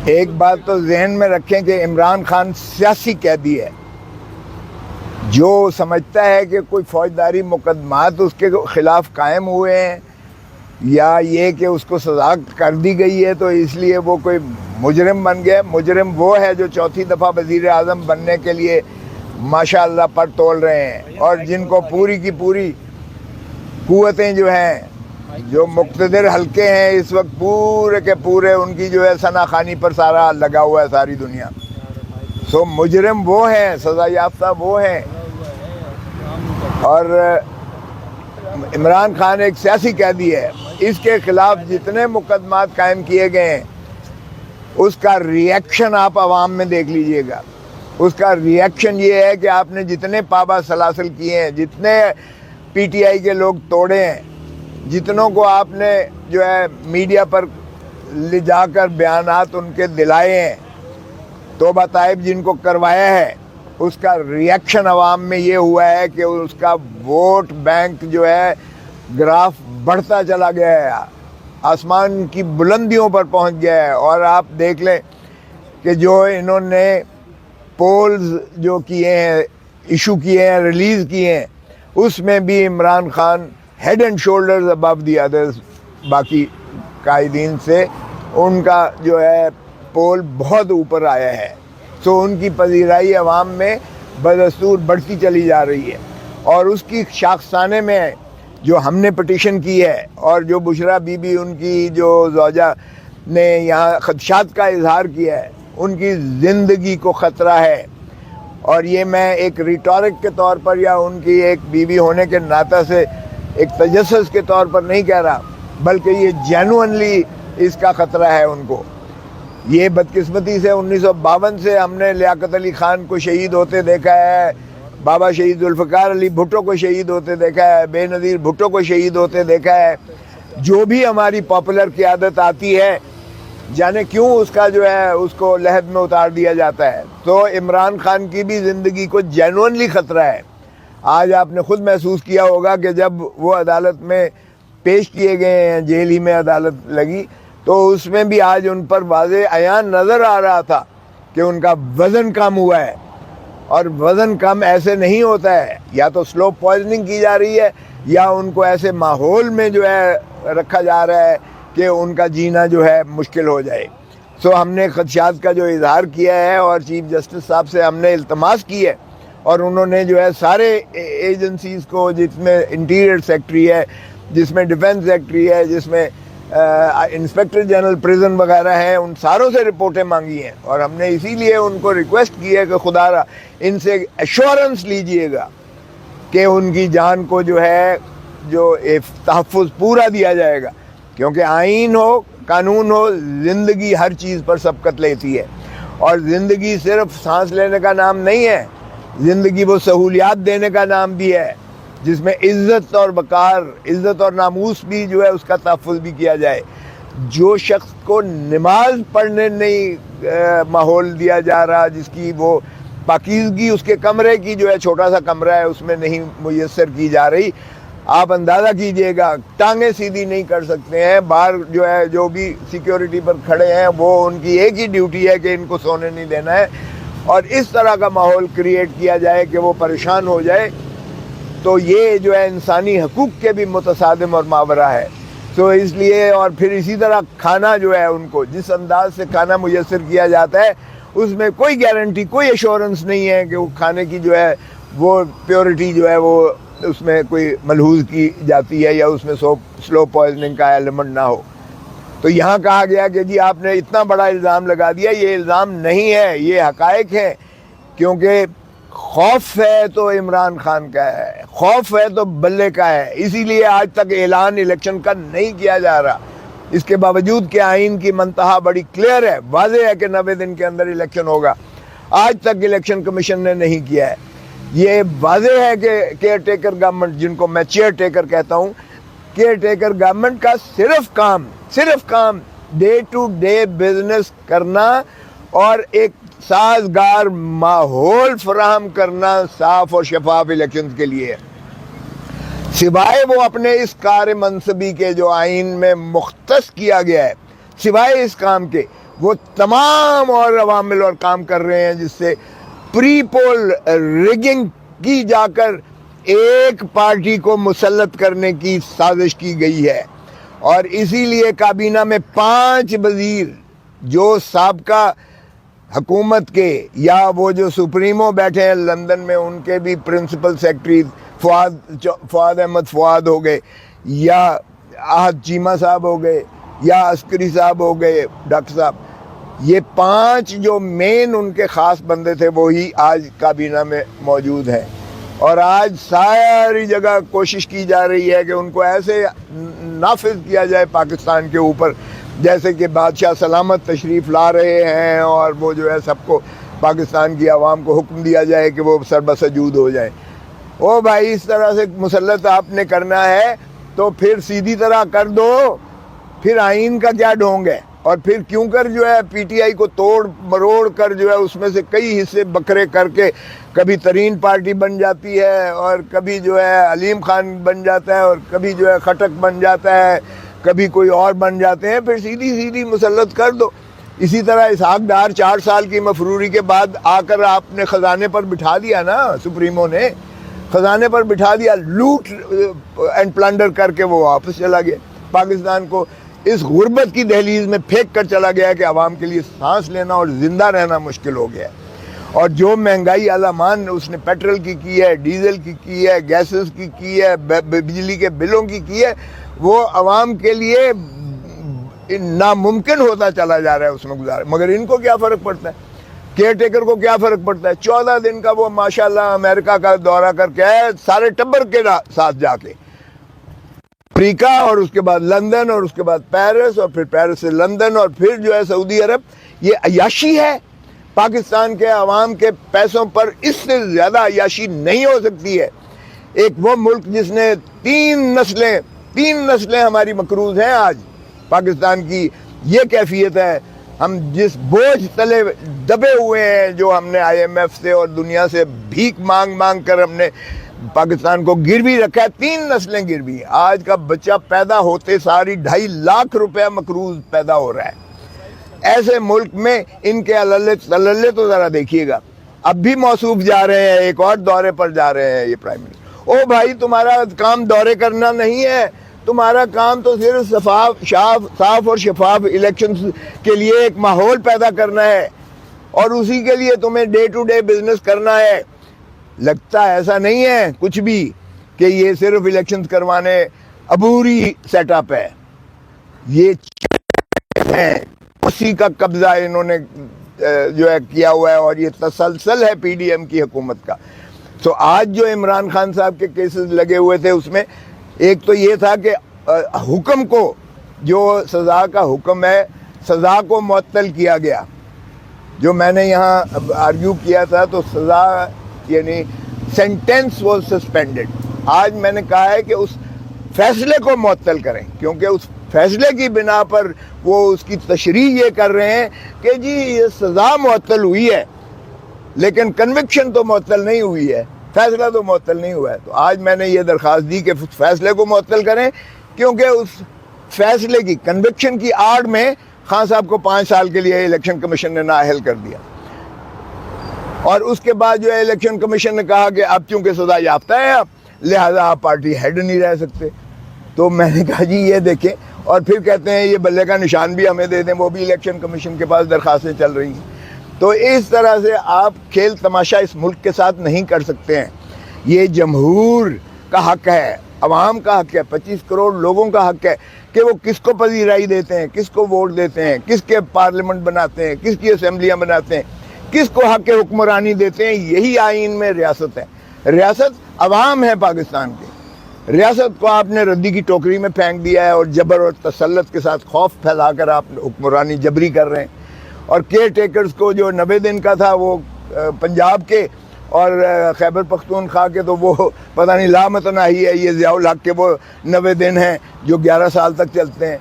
ایک بات تو ذہن میں رکھیں کہ عمران خان سیاسی قیدی ہے. جو سمجھتا ہے کہ کوئی فوجداری مقدمات اس کے خلاف قائم ہوئے ہیں یا یہ کہ اس کو سزا کر دی گئی ہے تو اس لیے وہ کوئی مجرم بن گیا. مجرم وہ ہے جو چوتھی دفعہ وزیر اعظم بننے کے لیے ماشاء اللہ پر تول رہے ہیں اور جن کو پوری کی پوری قوتیں جو ہیں جو مقتدر حلقے ہیں اس وقت پورے کے پورے ان کی جو ہے ثنا خوانی پر سارا لگا ہوا ہے ساری دنیا. سو مجرم وہ ہیں, سزا یافتہ وہ ہیں, اور عمران خان ایک سیاسی قیدی ہے. اس کے خلاف جتنے مقدمات قائم کیے گئے ہیں اس کا ریئیکشن آپ عوام میں دیکھ لیجئے گا. اس کا ریئیکشن یہ ہے کہ آپ نے جتنے پابا سلاسل کیے ہیں, جتنے پی ٹی آئی کے لوگ توڑے ہیں, جتنوں کو آپ نے جو ہے میڈیا پر لے جا کر بیانات ان کے دلائے ہیں, توبہ طائب جن کو کروایا ہے, اس کا ریئیکشن عوام میں یہ ہوا ہے کہ اس کا ووٹ بینک جو ہے گراف بڑھتا چلا گیا ہے, آسمان کی بلندیوں پر پہنچ گیا ہے. اور آپ دیکھ لیں کہ جو انہوں نے پولز جو کیے ہیں, ایشو کیے ہیں, ریلیز کیے ہیں, اس میں بھی Imran Khan head and shoulders above the others باقی قائدین سے ان کا جو ہے پول بہت اوپر آیا ہے. سو ان کی پذیرائی عوام میں بدستور بڑھتی چلی جا رہی ہے. اور اس کی شاخسانے میں جو ہم نے پٹیشن کی ہے اور جو بشرا بی بی ان کی جو زوجہ نے یہاں خدشات کا اظہار کیا ہے, ان کی زندگی کو خطرہ ہے. اور یہ میں ایک ریٹورک کے طور پر یا ان کی ایک بیوی ہونے کے ناطے سے ایک تجسس کے طور پر نہیں کہہ رہا, بلکہ یہ جینوئنلی اس کا خطرہ ہے ان کو. یہ بدقسمتی سے 1952 سے ہم نے لیاقت علی خان کو شہید ہوتے دیکھا ہے, بابا شہید ذوالفقار علی بھٹو کو شہید ہوتے دیکھا ہے, بے نظیر بھٹو کو شہید ہوتے دیکھا ہے. جو بھی ہماری پاپولر قیادت آتی ہے جانے کیوں اس کا جو ہے اس کو لحد میں اتار دیا جاتا ہے. تو عمران خان کی بھی زندگی کو جینوئنلی خطرہ ہے. آج آپ نے خود محسوس کیا ہوگا کہ جب وہ عدالت میں پیش کیے گئے ہیں, جیل ہی میں عدالت لگی, تو اس میں بھی آج ان پر واضح عیان نظر آ رہا تھا کہ ان کا وزن کم ہوا ہے. اور وزن کم ایسے نہیں ہوتا ہے, یا تو سلو پوائزننگ کی جا رہی ہے یا ان کو ایسے ماحول میں جو ہے رکھا جا رہا ہے کہ ان کا جینا جو ہے مشکل ہو جائے. سو ہم نے خدشات کا جو اظہار کیا ہے اور چیف جسٹس صاحب سے ہم نے التماس کی ہے, اور انہوں نے جو ہے سارے ایجنسیز کو, جس میں انٹیریئر سیکٹری ہے, جس میں ڈیفنس سیکٹری ہے, جس میں انسپیکٹر جنرل پریزن وغیرہ ہیں, ان ساروں سے رپورٹیں مانگی ہیں. اور ہم نے اسی لیے ان کو ریکویسٹ کی ہے کہ خدا را ان سے ایشورنس لیجئے گا کہ ان کی جان کو جو ہے جو تحفظ پورا دیا جائے گا. کیونکہ آئین ہو, قانون ہو, زندگی ہر چیز پر سبقت لیتی ہے. اور زندگی صرف سانس لینے کا نام نہیں ہے, زندگی وہ سہولیات دینے کا نام بھی ہے جس میں عزت اور وقار, عزت اور ناموس بھی جو ہے اس کا تحفظ بھی کیا جائے. جو شخص کو نماز پڑھنے نہیں ماحول دیا جا رہا, جس کی وہ پاکیزگی اس کے کمرے کی جو ہے چھوٹا سا کمرہ ہے اس میں نہیں میسر کی جا رہی, آپ اندازہ کیجئے گا ٹانگیں سیدھی نہیں کر سکتے ہیں. باہر جو ہے جو بھی سیکیورٹی پر کھڑے ہیں وہ ان کی ایک ہی ڈیوٹی ہے کہ ان کو سونے نہیں دینا ہے. اور اس طرح کا ماحول کریٹ کیا جائے کہ وہ پریشان ہو جائے, تو یہ جو ہے انسانی حقوق کے بھی متصادم اور ماورا ہے. تو اس لیے, اور پھر اسی طرح کھانا جو ہے ان کو جس انداز سے کھانا میسر کیا جاتا ہے اس میں کوئی گارنٹی, کوئی ایشورنس نہیں ہے کہ وہ کھانے کی جو ہے وہ پیورٹی جو ہے وہ اس میں کوئی ملحوظ کی جاتی ہے یا اس میں سلو پوائزننگ کا ایلیمنٹ نہ ہو. تو یہاں کہا گیا کہ جی آپ نے اتنا بڑا الزام لگا دیا, یہ الزام نہیں ہے, یہ حقائق ہیں. کیونکہ خوف ہے تو عمران خان کا ہے, خوف ہے تو بلے کا ہے, اسی لیے آج تک اعلان الیکشن کا نہیں کیا جا رہا. اس کے باوجود کہ آئین کی منتہا بڑی کلیئر ہے, واضح ہے کہ 90 دن کے اندر الیکشن ہوگا, آج تک الیکشن کمیشن نے نہیں کیا ہے. یہ واضح ہے کہ کیئر ٹیکر گورنمنٹ, جن کو میں چیئر ٹیکر کہتا ہوں, کیئر ٹیکر گورنمنٹ کا صرف کام ڈے ٹو ڈے بزنس کرنا اور ایک سازگار ماحول فراہم کرنا صاف اور شفاف الیکشنز کے لیے, سوائے وہ اپنے اس کار منصبی کے جو آئین میں مختص کیا گیا ہے, سوائے اس کام کے وہ تمام اور عوامل اور کام کر رہے ہیں جس سے پری پول ریگنگ کی جا کر ایک پارٹی کو مسلط کرنے کی سازش کی گئی ہے. اور اسی لیے کابینہ میں 5 وزیر جو سابقہ حکومت کے یا وہ جو سپریمو بیٹھے ہیں لندن میں ان کے بھی پرنسپل سیکرٹری فواد احمد فواد ہو گئے, یا احد چیمہ صاحب ہو گئے, یا عسکری صاحب ہو گئے, ڈاکٹر صاحب, یہ 5 جو مین ان کے خاص بندے تھے وہی آج کابینہ میں موجود ہیں. اور آج ساری جگہ کوشش کی جا رہی ہے کہ ان کو ایسے نافذ کیا جائے پاکستان کے اوپر جیسے کہ بادشاہ سلامت تشریف لا رہے ہیں, اور وہ جو ہے سب کو پاکستان کی عوام کو حکم دیا جائے کہ وہ سربسجود ہو جائیں. او بھائی, اس طرح سے مسلط آپ نے کرنا ہے تو پھر سیدھی طرح کر دو, پھر آئین کا کیا ڈھونگ ہے؟ اور پھر کیوں کر جو ہے پی ٹی آئی کو توڑ مروڑ کر جو ہے اس میں سے کئی حصے بکھرے کر کے کبھی ترین پارٹی بن جاتی ہے, اور کبھی جو ہے علیم خان بن جاتا ہے, اور کبھی جو ہے خٹک بن جاتا ہے, کبھی کوئی اور بن جاتے ہیں, پھر سیدھی مسلط کر دو. اسی طرح اسحاق ڈار 4 سال کی مفروری کے بعد آ کر آپ نے خزانے پر بٹھا دیا نا, سپریمو نے خزانے پر بٹھا دیا, لوٹ اینڈ پلنڈر کر کے وہ واپس چلا گیا. پاکستان کو اس غربت کی دہلیز میں پھینک کر چلا گیا کہ عوام کے لیے سانس لینا اور زندہ رہنا مشکل ہو گیا. اور جو مہنگائی اعلیٰ اس نے پیٹرول کی ہے, ڈیزل کی ہے, گیسز کی ہے, بجلی کے بلوں کی ہے, وہ عوام کے لیے ناممکن ہوتا چلا جا رہا ہے اس میں گزارا. مگر ان کو کیا فرق پڑتا ہے, کیئر ٹیکر کو کیا فرق پڑتا ہے؟ 14 دن کا وہ ماشاءاللہ امریکہ کا دورہ کر کے آئے سارے ٹبر کے ساتھ جا کے, امریکہ, اور اس کے بعد لندن, اور اس کے بعد پیرس, اور پھر پیرس سے لندن, اور پھر جو ہے سعودی عرب. یہ عیاشی ہے. پاکستان کے عوام کے پیسوں پر اس سے زیادہ عیاشی نہیں ہو سکتی ہے. ایک وہ ملک جس نے 3 نسلیں ہماری مقروض ہیں آج پاکستان کی یہ کیفیت ہے. ہم جس بوجھ تلے دبے ہوئے ہیں, جو ہم نے آئی ایم ایف سے اور دنیا سے بھیک مانگ کر ہم نے پاکستان کو گروی رکھا ہے. 3 نسلیں گروی ہیں. آج کا بچہ پیدا ہوتے ساری 2.5 لاکھ روپے مقروض پیدا ہو رہا ہے. ایسے ملک میں ان کے تللے تو ذرا دیکھیے گا. اب بھی موصوف جا رہے ہیں, ایک اور دورے پر جا رہے ہیں یہ پرائم منسٹر. او بھائی, تمہارا کام دورے کرنا نہیں ہے, تمہارا کام تو صرف صاف اور شفاف الیکشن کے لیے ایک ماحول پیدا کرنا ہے, اور اسی کے لیے تمہیں ڈے ٹو ڈے بزنس کرنا ہے. لگتا ایسا نہیں ہے کچھ بھی کہ یہ صرف الیکشن کروانے عبوری سیٹ اپ ہے. یہ اسی کا قبضہ انہوں نے جو ہے کیا ہوا ہے, اور یہ تسلسل ہے پی ڈی ایم کی حکومت کا. تو آج جو عمران خان صاحب کے کیسز لگے ہوئے تھے اس میں ایک تو یہ تھا کہ حکم کو, جو سزا کا حکم ہے, سزا کو معطل کیا گیا. جو میں نے یہاں آرگیو کیا تھا تو سزا یعنی سینٹینس واز سسپینڈڈ. آج میں نے کہا ہے کہ اس فیصلے کو معطل کریں, کیونکہ اس فیصلے کی بنا پر وہ اس کی تشریح یہ کر رہے ہیں کہ جی یہ سزا معطل ہوئی ہے لیکن کنوکشن تو معطل نہیں ہوئی ہے, فیصلہ تو معطل نہیں ہوا ہے. تو آج میں نے یہ درخواست دی کہ فیصلے کو معطل کریں, کیونکہ اس فیصلے کی کنوکشن کی آڑ میں خان صاحب کو 5 سال کے لیے الیکشن کمیشن نے نااہل کر دیا. اور اس کے بعد جو ہے الیکشن کمیشن نے کہا کہ اب چونکہ سزا یافتہ ہے آپ, لہذا آپ پارٹی ہیڈ نہیں رہ سکتے. تو میں نے کہا جی یہ دیکھیں, اور پھر کہتے ہیں یہ بلے کا نشان بھی ہمیں دے دیں, وہ بھی الیکشن کمیشن کے پاس درخواستیں چل رہی ہیں. تو اس طرح سے آپ کھیل تماشا اس ملک کے ساتھ نہیں کر سکتے ہیں. یہ جمہور کا حق ہے, عوام کا حق ہے, 25 کروڑ لوگوں کا حق ہے کہ وہ کس کو پذیرائی دیتے ہیں, کس کو ووٹ دیتے ہیں, کس کے پارلیمنٹ بناتے ہیں, کس کی اسمبلیاں بناتے ہیں, کس کو حق حکمرانی دیتے ہیں. یہی آئین میں ریاست ہے. ریاست عوام ہے پاکستان کی. ریاست کو آپ نے ردی کی ٹوکری میں پھینک دیا ہے, اور جبر اور تسلط کے ساتھ خوف پھیلا کر آپ حکمرانی جبری کر رہے ہیں. اور کیئر ٹیکرز کو جو 90 دن کا تھا وہ پنجاب کے اور خیبر پختونخوا کے تو وہ پتہ نہیں لامتناہی ہے. یہ ضیاء الحق کے وہ 90 دن ہیں جو 11 سال تک چلتے ہیں.